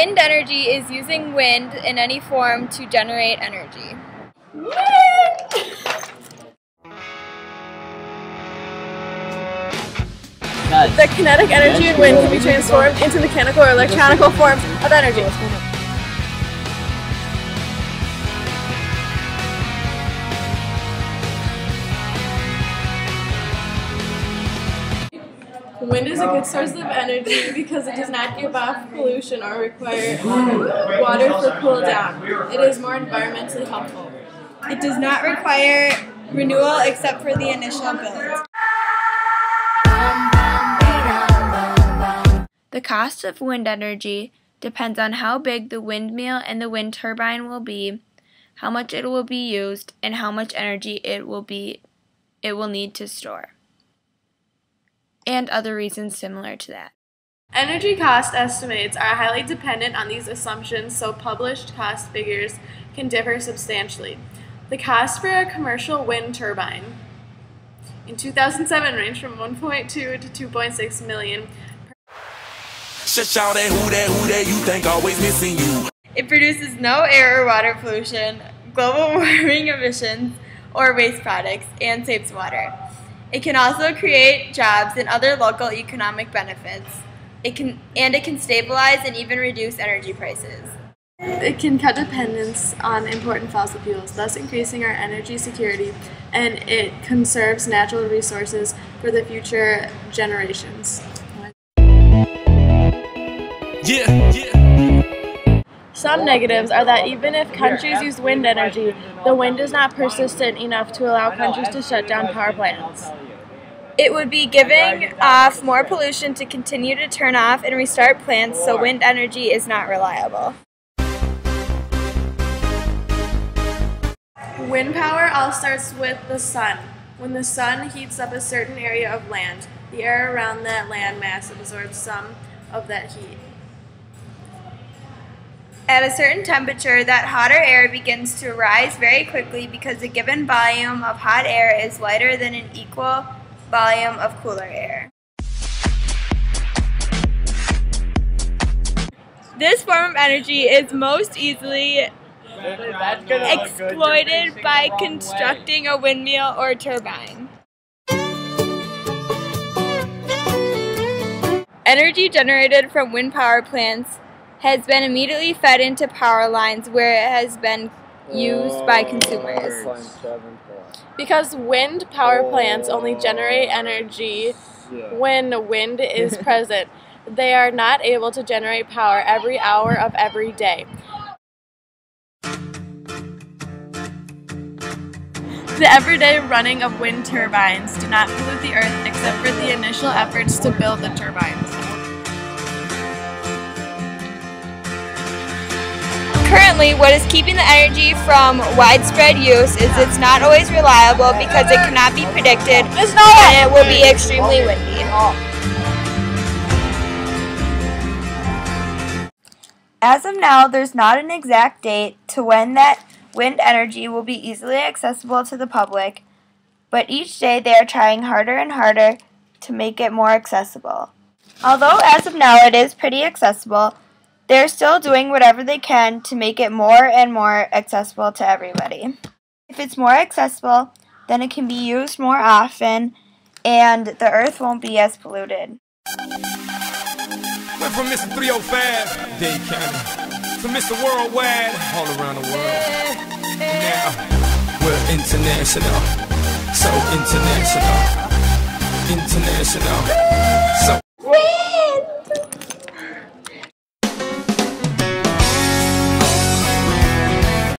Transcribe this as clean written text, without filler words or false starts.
Wind energy is using wind in any form to generate energy. The kinetic energy in wind can be transformed into mechanical or electronical forms of energy. Wind is a good source of energy because it does not give off pollution or require water for cool down. It is more environmentally helpful. It does not require renewal except for the initial build. The cost of wind energy depends on how big the windmill and the wind turbine will be, how much it will be used, and how much energy it will need to store, and other reasons similar to that. Energy cost estimates are highly dependent on these assumptions, so published cost figures can differ substantially. The cost for a commercial wind turbine in 2007 ranged from $1.2 to $2.6 million. You think always missing you. It produces no air or water pollution, global warming emissions, or waste products, and saves water. It can also create jobs and other local economic benefits. It can stabilize and even reduce energy prices. It can cut dependence on important fossil fuels, thus increasing our energy security, and it conserves natural resources for the future generations. Some negatives are that even if countries use wind energy, the wind is not persistent enough to allow countries to shut down power plants. It would be giving off more pollution to continue to turn off and restart plants, so wind energy is not reliable. Wind power all starts with the sun. When the sun heats up a certain area of land, the air around that land mass absorbs some of that heat. At a certain temperature, that hotter air begins to rise very quickly because a given volume of hot air is lighter than an equal volume of cooler air. This form of energy is most easily exploited by constructing a windmill or turbine. Energy generated from wind power plants has been immediately fed into power lines where it has been used by consumers. Because wind power plants only generate energy when wind is present, they are not able to generate power every hour of every day. The everyday running of wind turbines do not pollute the earth except for the initial efforts to build the turbines. Currently, what is keeping the energy from widespread use is it's not always reliable because it cannot be predicted and it will be extremely windy. As of now, there's not an exact date to when that wind energy will be easily accessible to the public, but each day they are trying harder and harder to make it more accessible. Although as of now it is pretty accessible, they're still doing whatever they can to make it more and more accessible to everybody. If it's more accessible, then it can be used more often and the earth won't be as polluted. Went from Mr. 305, Dade County, to Mr. Worldwide, all around the world. Now, we're international, so international, so...